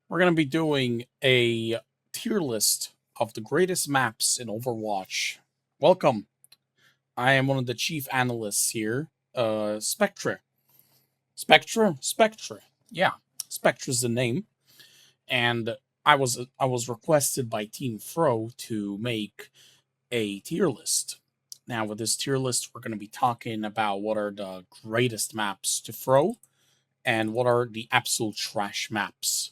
We're going to be doing a tier list of the greatest maps in Overwatch. Welcome. I am one of the chief analysts here. SPECTRE. SPECTRE? SPECTRE. Yeah, SPECTRE is the name. And I was requested by TeamThrow to make a tier list. Now, with this tier list, we're going to be talking about what are the greatest maps to throw and what are the absolute trash maps.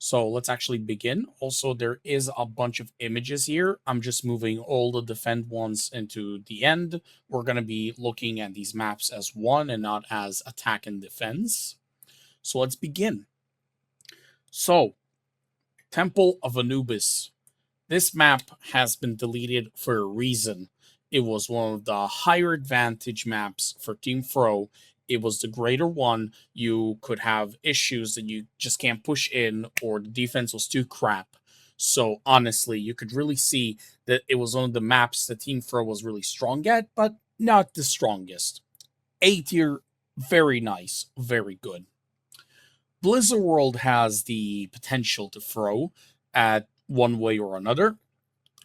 So let's actually begin. Also, there is a bunch of images here. I'm just moving all the defend ones into the end. We're going to be looking at these maps as one and not as attack and defense. So let's begin. So, Temple of Anubis. This map has been deleted for a reason. It was one of the higher advantage maps for TeamThrow. It was the greater one. You could have issues that you just can't push in, or the defense was too crap. So honestly, you could really see that it was one of the maps that TeamThrow was really strong at, but not the strongest. A tier, very nice, very good. Blizzard World has the potential to throw at one way or another,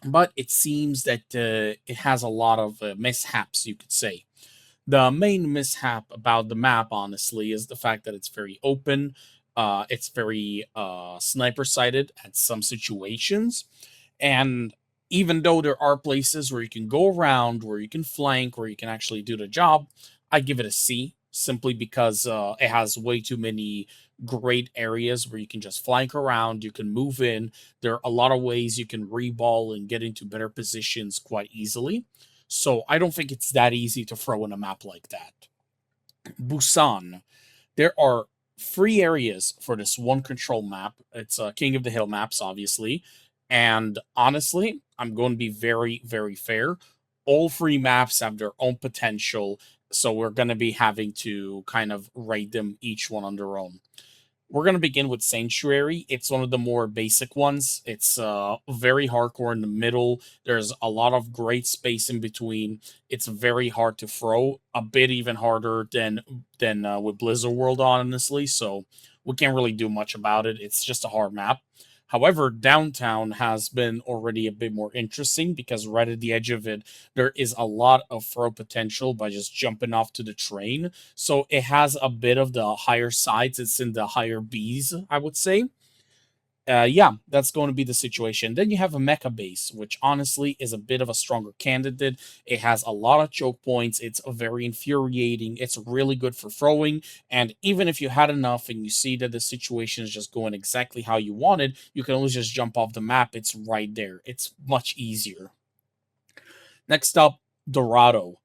but it seems that it has a lot of mishaps, you could say. The main mishap about the map, honestly, is the fact that it's very open. It's very sniper sighted at some situations. And even though there are places where you can go around, where you can flank, where you can actually do the job, I give it a C simply because it has way too many great areas where you can just flank around, you can move in. There are a lot of ways you can reball and get into better positions quite easily. So I don't think it's that easy to throw in a map like that. Busan. There are three areas for this one control map. It's King of the Hill maps, obviously. And honestly, I'm going to be very, very fair. All three maps have their own potential. So we're going to be having to kind of rate them each one on their own. We're going to begin with Sanctuary. It's one of the more basic ones. It's very hardcore in the middle. There's a lot of great space in between. It's very hard to throw, a bit even harder than with Blizzard World, honestly. So we can't really do much about it. It's just a hard map. However, downtown has been already a bit more interesting because right at the edge of it, there is a lot of throw potential by just jumping off to the train. So it has a bit of the higher sides. It's in the higher Bs, I would say. Yeah, that's going to be the situation. Then you have a mecha base, which honestly is a bit of a stronger candidate. It has a lot of choke points. It's very infuriating. It's really good for throwing. And even if you had enough and you see that the situation is just going exactly how you wanted, you can always just jump off the map. It's right there. It's much easier. Next up, Dorado.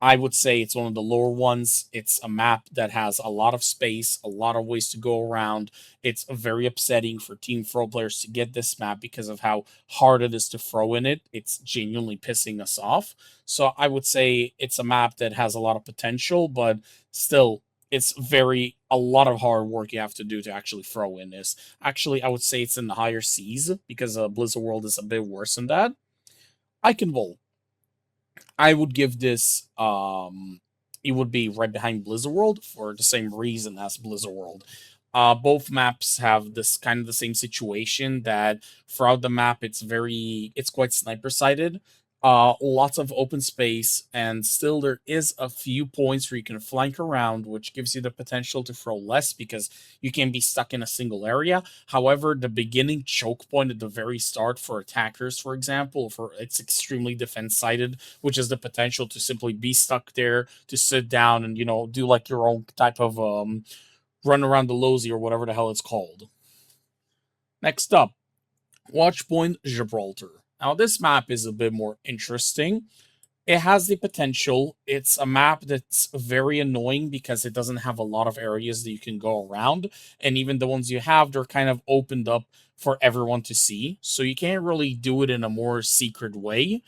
I would say it's one of the lower ones. It's a map that has a lot of space, a lot of ways to go around. It's very upsetting for Team Throw players to get this map because of how hard it is to throw in it. It's genuinely pissing us off. So I would say it's a map that has a lot of potential, but still, it's a lot of hard work you have to do to actually throw in this. Actually, I would say it's in the higher C's because Blizzard World is a bit worse than that. I can roll. I would give this it would be right behind Blizzard World for the same reason as Blizzard World. Both maps have this kind of the same situation that throughout the map it's quite sniper sided. Lots of open space, and still there is a few points where you can flank around, which gives you the potential to throw less because you can be stuck in a single area. However, the beginning choke point at the very start for attackers, for example, for it's extremely defense sided, which is the potential to simply be stuck there, to sit down and do like your own type of run around the Lozy or whatever the hell it's called. Next up, Watchpoint Gibraltar. Now this map is a bit more interesting. It has the potential. It's a map that's very annoying because it doesn't have a lot of areas that you can go around, and even the ones you have, they're kind of opened up for everyone to see. So you can't really do it in a more secret way.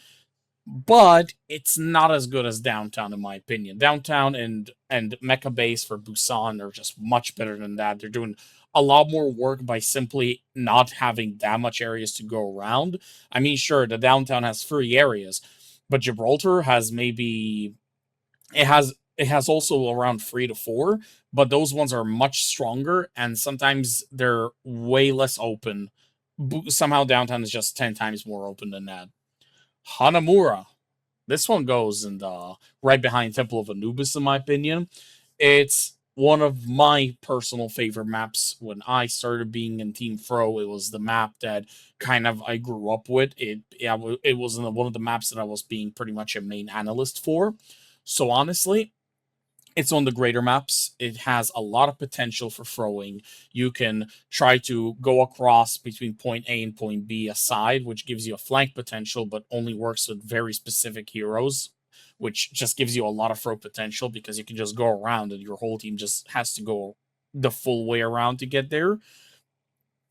But it's not as good as Downtown, in my opinion. Downtown and Mecha Base for Busan are just much better than that. They're doing a lot more work by simply not having that much areas to go around. I mean, sure, the Downtown has 3 areas, but Gibraltar has maybe it has It has also around 3 to 4, but those ones are much stronger, and sometimes they're way less open. Somehow downtown is just 10 times more open than that. Hanamura. This one goes in the right behind Temple of Anubis, in my opinion. It's one of my personal favorite maps. When I started being in Team Throw, it was the map that kind of I grew up with. It was one of the maps that I was being pretty much a main analyst for. So honestly, it's on the greater maps. It has a lot of potential for throwing. You can try to go across between point A and point B aside, which gives you a flank potential, but only works with very specific heroes, which just gives you a lot of throw potential because you can just go around and your whole team just has to go the full way around to get there.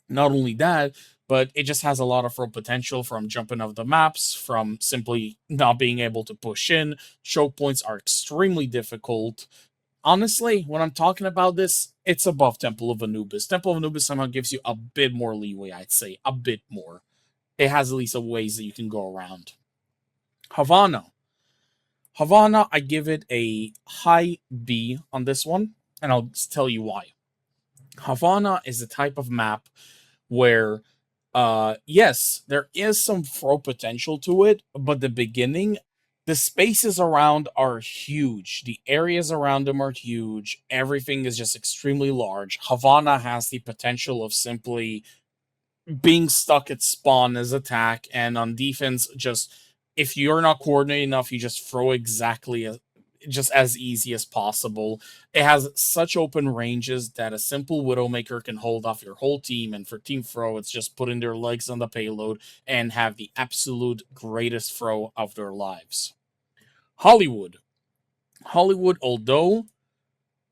Not only that, but it just has a lot of throw potential from jumping off the maps, from simply not being able to push in. Choke points are extremely difficult. Honestly, when I'm talking about this, it's above Temple of Anubis. Temple of Anubis somehow gives you a bit more leeway, I'd say. A bit more. It has at least a ways that you can go around. Havana. Havana, I give it a high B on this one, and I'll tell you why. Havana is a type of map where yes, there is some throw potential to it, but the beginning, the spaces around are huge. The areas around them are huge. Everything is just extremely large. Havana has the potential of simply being stuck at spawn as attack, and on defense, just if you're not coordinated enough, you just throw just as easy as possible. It has such open ranges that a simple Widowmaker can hold off your whole team, and for Team Throw, it's just putting their legs on the payload and have the absolute greatest throw of their lives. Hollywood. Hollywood, although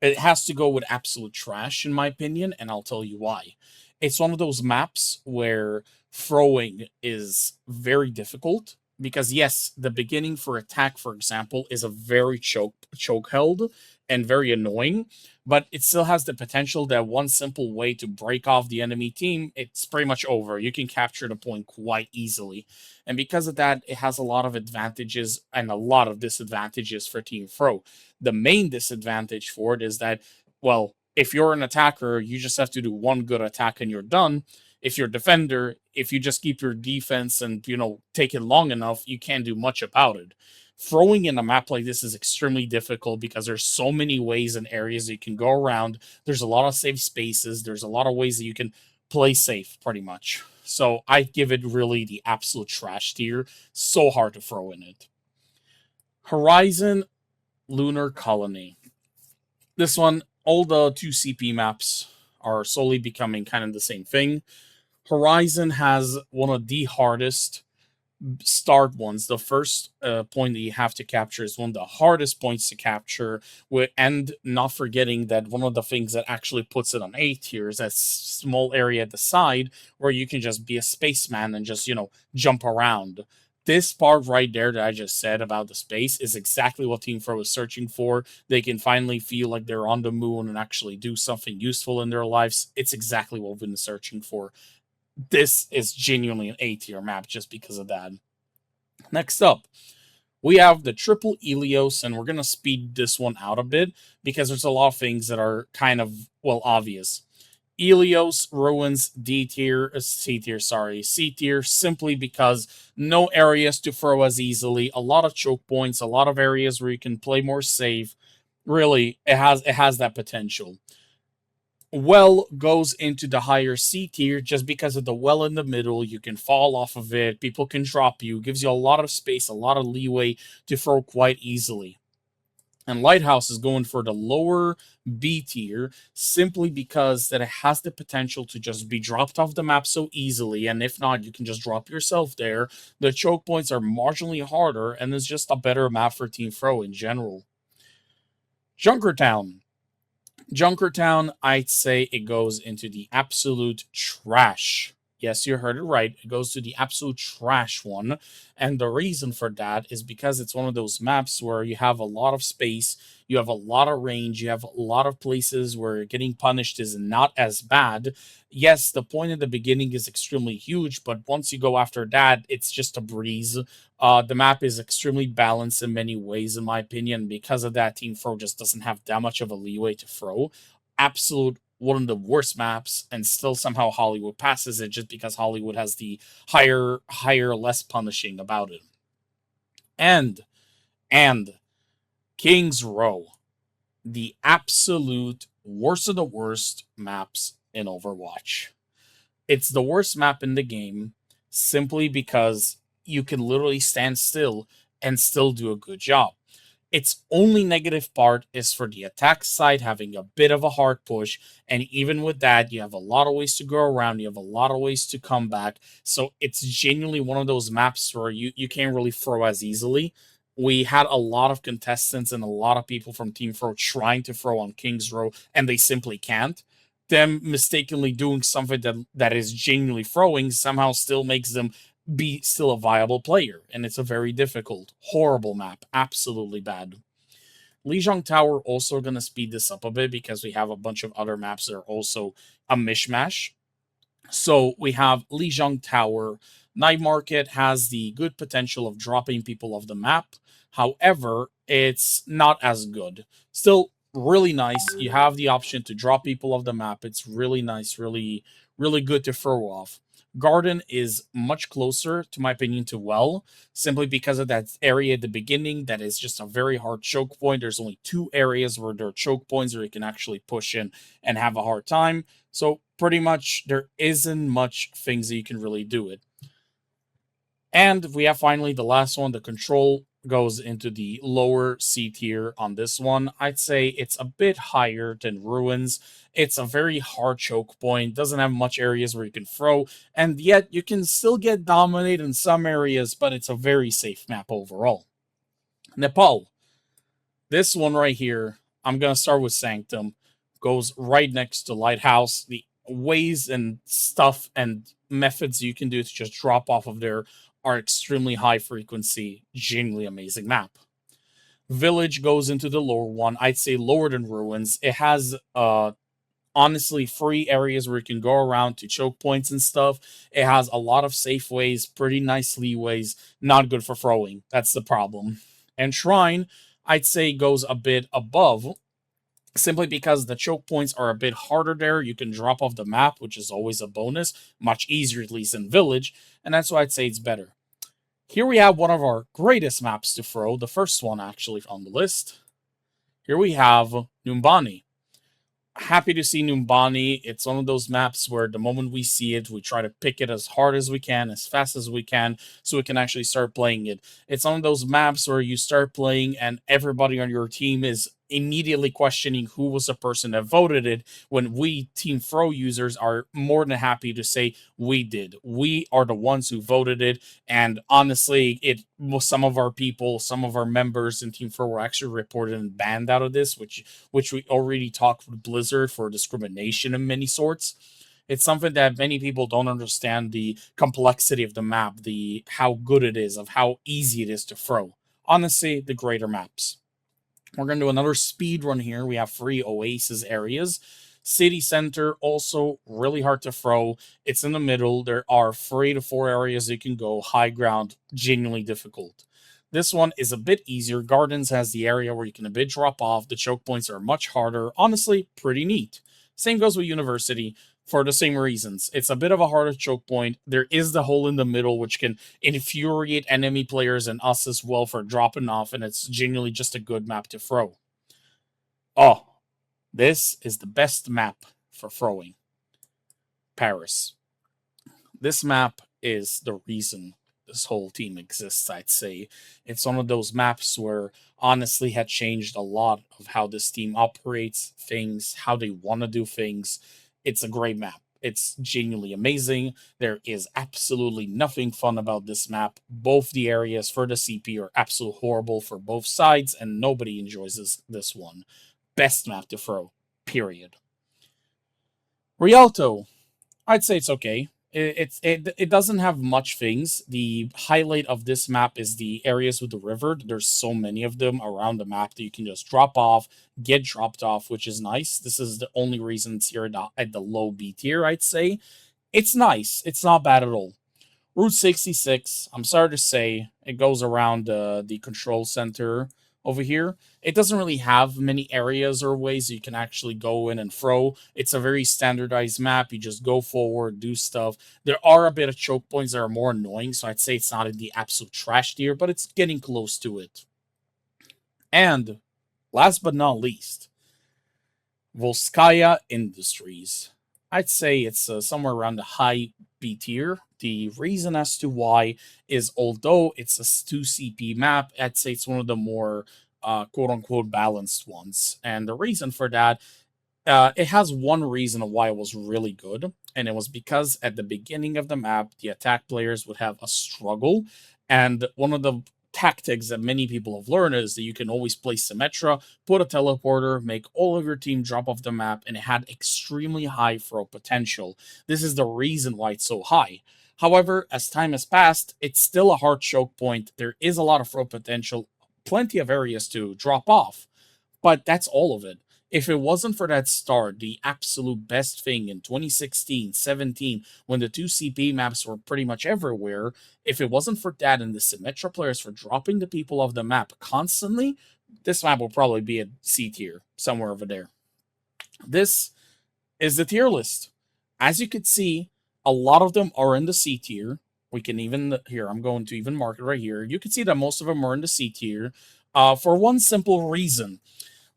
it has to go with absolute trash, in my opinion, and I'll tell you why. It's one of those maps where throwing is very difficult because, yes, the beginning for attack, for example, is a very choke held and very annoying, but it still has the potential that one simple way to break off the enemy team, it's pretty much over. You can capture the point quite easily. And because of that, it has a lot of advantages and a lot of disadvantages for Team Throw. The main disadvantage for it is that, well, if you're an attacker, you just have to do one good attack and you're done. If you're a defender, if you just keep your defense and, take it long enough, you can't do much about it. Throwing in a map like this is extremely difficult because there's so many ways and areas that you can go around. There's a lot of safe spaces. There's a lot of ways that you can play safe, pretty much. So I give it really the absolute trash tier. So hard to throw in it. Horizon Lunar Colony. This one, all the 2CP maps are slowly becoming kind of the same thing. Horizon has one of the hardest start ones. The first point that you have to capture is one of the hardest points to capture, and not forgetting that one of the things that actually puts it on A tier is that small area at the side where you can just be a spaceman and just, jump around. This part right there that I just said about the space is exactly what Team Throw is searching for. They can finally feel like they're on the moon and actually do something useful in their lives. It's exactly what we've been searching for. This is genuinely an A tier map just because of that. Next up, we have the triple Ilios, and we're going to speed this one out a bit because there's a lot of things that are kind of, well, obvious. Ilios ruins D tier, C tier, sorry, C tier, simply because no areas to throw as easily, a lot of choke points, a lot of areas where you can play more safe. Really, it has that potential. Well goes into the higher C tier just because of the well in the middle. You can fall off of it, people can drop you, gives you a lot of space, a lot of leeway to throw quite easily. And Lighthouse is going for the lower B tier simply because that it has the potential to just be dropped off the map so easily, and if not, you can just drop yourself there. The choke points are marginally harder, and it's just a better map for Team Throw in general. Junkertown. Junkertown, I'd say it goes into the absolute trash Yes, you heard it right. It goes to the absolute trash one. And the reason for that is because it's one of those maps where you have a lot of space, you have a lot of range, you have a lot of places where getting punished is not as bad. Yes, the point at the beginning is extremely huge, but once you go after that, it's just a breeze. The map is extremely balanced in many ways, in my opinion. Because of that, Team Throw just doesn't have that much of a leeway to throw. Absolute one of the worst maps, and still somehow Hollywood passes it just because Hollywood has the higher, less punishing about it. And King's Row, the absolute worst of the worst maps in Overwatch. It's the worst map in the game simply because you can literally stand still and still do a good job. Its only negative part is for the attack side having a bit of a hard push, and even with that, you have a lot of ways to go around, you have a lot of ways to come back. So it's genuinely one of those maps where you can't really throw as easily. We had a lot of contestants and a lot of people from Team Throw trying to throw on King's Row, and they simply can't. Them mistakenly doing something that is genuinely throwing somehow still makes them be still a viable player, and it's a very difficult, horrible map, absolutely bad. Lijiang Tower also going to speed this up a bit because we have a bunch of other maps that are also a mishmash. So we have Lijiang Tower. Night Market has the good potential of dropping people off the map. However, it's not as good. Still really nice. You have the option to drop people off the map. It's really nice, really good to throw off. Garden is much closer, to my opinion, to Well, simply because of that area at the beginning that is just a very hard choke point. There's only two areas where there are choke points where you can actually push in and have a hard time. So pretty much there isn't much things that you can really do it. And we have finally the last one. The control goes into the lower C tier on this one. I'd say it's a bit higher than Ruins. It's a very hard choke point, doesn't have much areas where you can throw, and yet you can still get dominated in some areas, but it's a very safe map overall. Nepal. This one right here, I'm going to start with Sanctum, goes right next to Lighthouse. The ways and stuff and methods you can do to just drop off of there are extremely high frequency, genuinely amazing map. Village goes into the lower one. I'd say lower than Ruins. It has honestly free areas where you can go around to choke points and stuff. It has a lot of safe ways, pretty nice leeways, not good for throwing. That's the problem. And Shrine, I'd say goes a bit above, simply because the choke points are a bit harder there. You can drop off the map, which is always a bonus, much easier at least in Village, and that's why I'd say it's better. Here we have one of our greatest maps to throw, the first one actually on the list. Here we have Numbani. Happy to see Numbani. It's one of those maps where the moment we see it, we try to pick it as hard as we can, as fast as we can, so we can actually start playing it. It's one of those maps where you start playing and everybody on your team is immediately questioning who was the person that voted it, when we Team Throw users are more than happy to say we did. We are the ones who voted it, and honestly, it was some of our people, some of our members in Team Throw were actually reported and banned out of this, which we already talked with Blizzard for discrimination of many sorts. It's something that many people don't understand, the complexity of the map, the how good it is, of how easy it is to throw. Honestly, the greater maps. We're going to do another speed run here. We have 3 Oasis areas. City Center, also really hard to throw. It's in the middle. There are 3 to 4 areas you can go. High ground, genuinely difficult. This one is a bit easier. Gardens has the area where you can a bit drop off. The choke points are much harder. Honestly, pretty neat. Same goes with University for the same reasons. It's a bit of a harder choke point. There is the hole in the middle, which can infuriate enemy players and us as well for dropping off, and it's genuinely just a good map to throw. Oh, this is the best map for throwing. Paris. This map is the reason this whole team exists, I'd say. It's one of those maps where honestly had changed a lot of how this team operates things, how they want to do things. It's a great map. It's genuinely amazing. There is absolutely nothing fun about this map. Both the areas for the CP are absolutely horrible for both sides, and nobody enjoys this one. Best map to throw, period. Rialto, I'd say it's okay. It doesn't have much things. The highlight of this map is the areas with the river. There's so many of them around the map that you can just drop off, get dropped off, which is nice. This is the only reason it's here at the low B tier, I'd say. It's nice. It's not bad at all. Route 66, I'm sorry to say, it goes around the control center over here. It doesn't really have many areas or ways you can actually go in and throw. It's a very standardized map. You just go forward, do stuff. There are a bit of choke points that are more annoying, so I'd say it's not in the absolute trash tier, but it's getting close to it. And last but not least, Volskaya Industries. I'd say it's somewhere around the high B tier. The reason as to why is although it's a 2 CP map, I'd say it's one of the more quote unquote balanced ones. And the reason for that, it has one reason of why it was really good, and it was because at the beginning of the map, the attack players would have a struggle. And one of the tactics that many people have learned is that you can always play Symmetra, put a teleporter, make all of your team drop off the map, and it had extremely high throw potential. This is the reason why it's so high. However, as time has passed, it's still a hard choke point. There is a lot of throw potential, plenty of areas to drop off, but that's all of it. If it wasn't for that start, the absolute best thing in 2016, 17, when the 2 CP maps were pretty much everywhere, if it wasn't for that and the Symmetra players for dropping the people off the map constantly, this map will probably be a C tier, somewhere over there. This is the tier list. As you can see, a lot of them are in the C tier. We can even, here, I'm going to even mark it right here. You can see that most of them are in the C tier for one simple reason.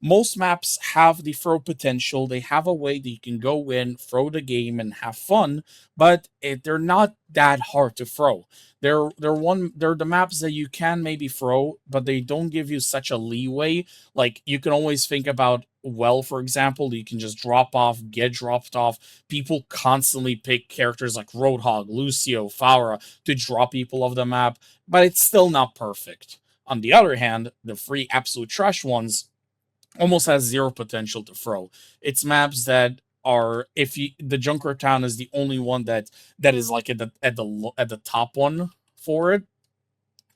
Most maps have the throw potential. They have a way that you can go in, throw the game, and have fun, but they're not that hard to throw. They're the maps that you can maybe throw, but they don't give you such a leeway. Like you can always think about for example, you can just drop off, get dropped off. People constantly pick characters like Roadhog, Lucio, Faura to drop people off the map, but it's still not perfect. On the other hand, the free absolute trash ones almost has zero potential to throw. It's maps that are if you the Junker Town is the only one that is like at the top one for it.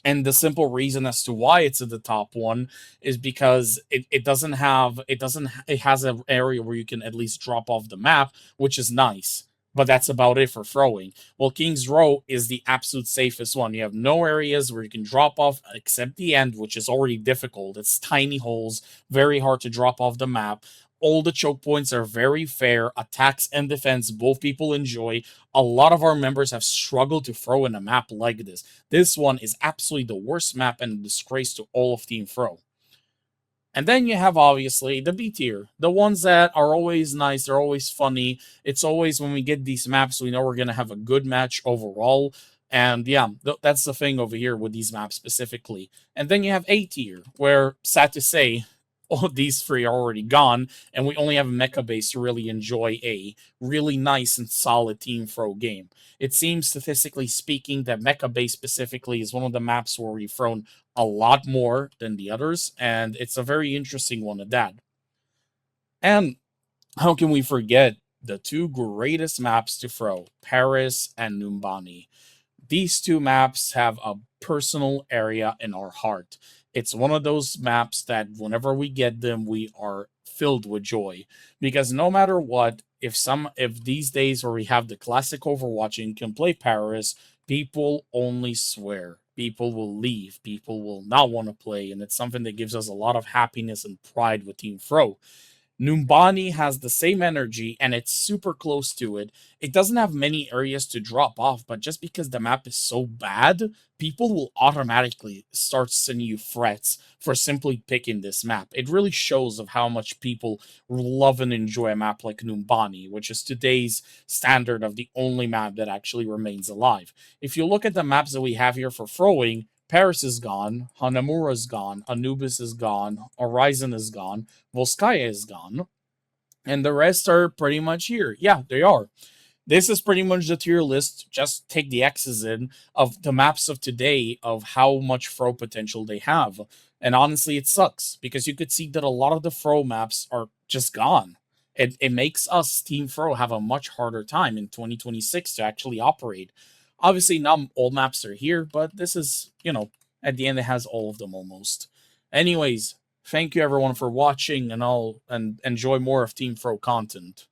And the simple reason as to why it's at the top one is because it has an area where you can at least drop off the map, which is nice. But that's about it for throwing. Well, King's Row is the absolute safest one. You have no areas where you can drop off except the end, which is already difficult. It's tiny holes, very hard to drop off the map. All the choke points are very fair. Attacks and defense, both people enjoy. A lot of our members have struggled to throw in a map like this. This one is absolutely the worst map and a disgrace to all of TeamThrow. And then you have obviously the B tier, the ones that are always nice, they're always funny. It's always when we get these maps, we know we're going to have a good match overall. And yeah, that's the thing over here with these maps specifically. And then you have A tier, where sad to say, all these three are already gone, and we only have a mecha base to really enjoy a really nice and solid team throw game. It seems, statistically speaking, that mecha base specifically is one of the maps where we've thrown a lot more than the others, and it's a very interesting one at that. And how can we forget the two greatest maps to throw, Paris and Numbani? These two maps have a personal area in our heart. It's one of those maps that whenever we get them, we are filled with joy. Because no matter what, if these days where we have the classic Overwatch and can play Paris, people only swear. People will leave. People will not want to play. And it's something that gives us a lot of happiness and pride with TeamThrow. Numbani has the same energy and it's super close to it. It doesn't have many areas to drop off, but just because the map is so bad, people will automatically start sending you threats for simply picking this map. It really shows of how much people love and enjoy a map like Numbani, which is today's standard of the only map that actually remains alive. If you look at the maps that we have here for throwing, Paris is gone, Hanamura is gone, Anubis is gone, Horizon is gone, Volskaya is gone, and the rest are pretty much here. Yeah, they are. This is pretty much the tier list. Just take the X's in of the maps of today of how much throw potential they have. And honestly, it sucks because you could see that a lot of the throw maps are just gone. it makes us TeamThrow have a much harder time in 2026 to actually operate. Obviously, not all maps are here, but this is, at the end, it has all of them almost. Anyways, thank you everyone for watching, and I'll enjoy more of TeamThrow content.